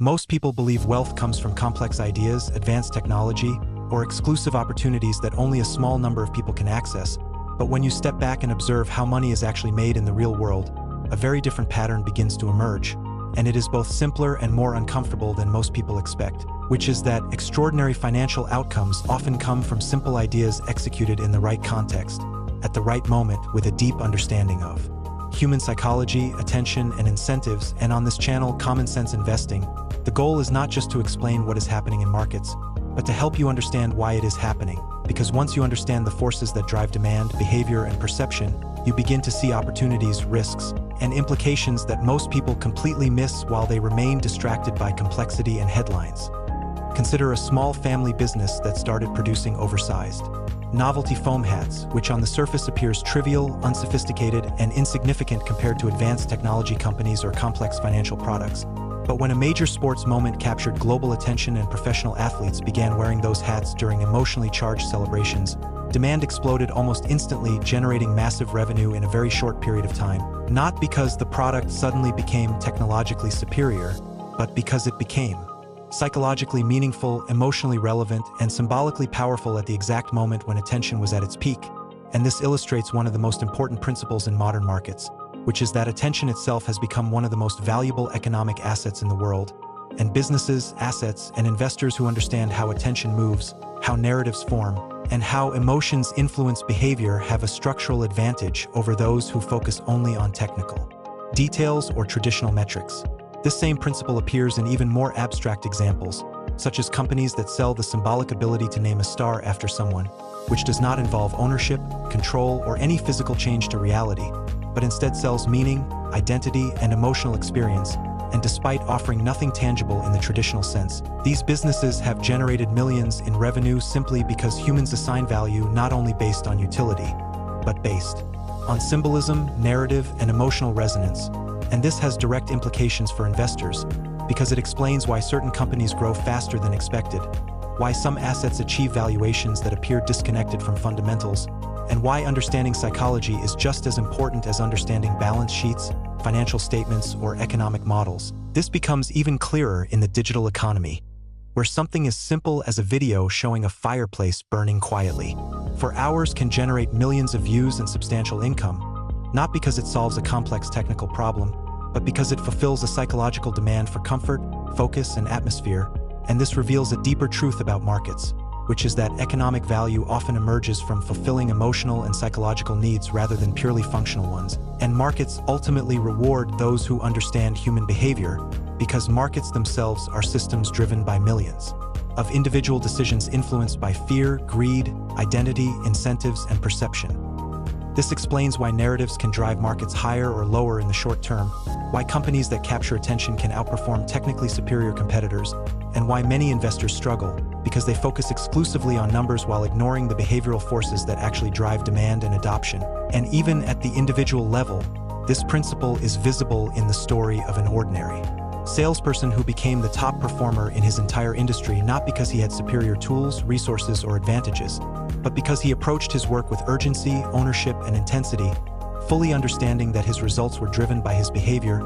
Most people believe wealth comes from complex ideas, advanced technology, or exclusive opportunities that only a small number of people can access. But when you step back and observe how money is actually made in the real world, a very different pattern begins to emerge, and it is both simpler and more uncomfortable than most people expect, which is that extraordinary financial outcomes often come from simple ideas executed in the right context, at the right moment, with a deep understanding of human psychology, attention, and incentives. And on this channel, Common Sense Investing, the goal is not just to explain what is happening in markets, but to help you understand why it is happening. Because once you understand the forces that drive demand, behavior, and perception, you begin to see opportunities, risks, and implications that most people completely miss while they remain distracted by complexity and headlines. Consider a small family business that started producing oversized novelty foam hats, which on the surface appears trivial, unsophisticated, and insignificant compared to advanced technology companies or complex financial products. But when a major sports moment captured global attention and professional athletes began wearing those hats during emotionally charged celebrations, demand exploded almost instantly, generating massive revenue in a very short period of time, not because the product suddenly became technologically superior, but because it became psychologically meaningful, emotionally relevant, and symbolically powerful at the exact moment when attention was at its peak. And this illustrates one of the most important principles in modern markets, which is that attention itself has become one of the most valuable economic assets in the world. And businesses, assets, and investors who understand how attention moves, how narratives form, and how emotions influence behavior have a structural advantage over those who focus only on technical details or traditional metrics. This same principle appears in even more abstract examples, such as companies that sell the symbolic ability to name a star after someone, which does not involve ownership, control, or any physical change to reality, but instead sells meaning, identity, and emotional experience. And despite offering nothing tangible in the traditional sense, these businesses have generated millions in revenue simply because humans assign value not only based on utility, but based on symbolism, narrative, and emotional resonance. And this has direct implications for investors, because it explains why certain companies grow faster than expected, why some assets achieve valuations that appear disconnected from fundamentals, and why understanding psychology is just as important as understanding balance sheets, financial statements, or economic models. This becomes even clearer in the digital economy, where something as simple as a video showing a fireplace burning quietly for hours can generate millions of views and substantial income, not because it solves a complex technical problem, but because it fulfills a psychological demand for comfort, focus, and atmosphere. And this reveals a deeper truth about markets, which is that economic value often emerges from fulfilling emotional and psychological needs rather than purely functional ones. And markets ultimately reward those who understand human behavior, because markets themselves are systems driven by millions of individual decisions influenced by fear, greed, identity, incentives, and perception. This explains why narratives can drive markets higher or lower in the short term, why companies that capture attention can outperform technically superior competitors, and why many investors struggle, because they focus exclusively on numbers while ignoring the behavioral forces that actually drive demand and adoption. And even at the individual level, this principle is visible in the story of an ordinary salesperson who became the top performer in his entire industry not because he had superior tools, resources, or advantages, but because he approached his work with urgency, ownership, and intensity, fully understanding that his results were driven by his behavior,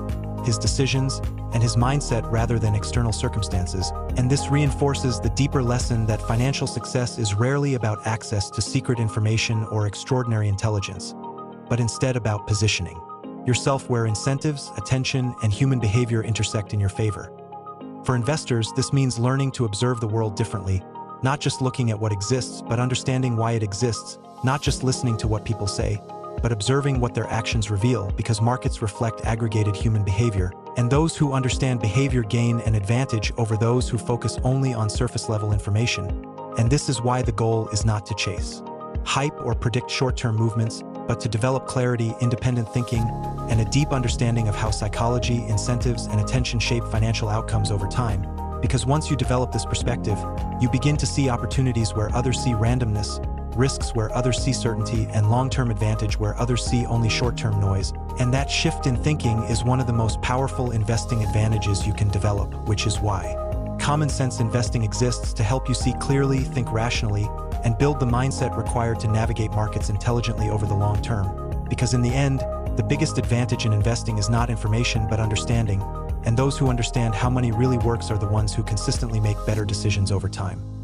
his decisions, and his mindset rather than external circumstances. And this reinforces the deeper lesson that financial success is rarely about access to secret information or extraordinary intelligence, but instead about positioning yourself where incentives, attention, and human behavior intersect in your favor. For investors, this means learning to observe the world differently, not just looking at what exists, but understanding why it exists, not just listening to what people say, but observing what their actions reveal, because markets reflect aggregated human behavior, and those who understand behavior gain an advantage over those who focus only on surface-level information. And this is why the goal is not to chase hype or predict short-term movements, but to develop clarity, independent thinking, and a deep understanding of how psychology, incentives, and attention shape financial outcomes over time. Because once you develop this perspective, you begin to see opportunities where others see randomness, risks where others see certainty, and long-term advantage where others see only short-term noise. And that shift in thinking is one of the most powerful investing advantages you can develop, which is why Common Sense Investing exists, to help you see clearly, think rationally, and build the mindset required to navigate markets intelligently over the long term. Because in the end, the biggest advantage in investing is not information but understanding, and those who understand how money really works are the ones who consistently make better decisions over time.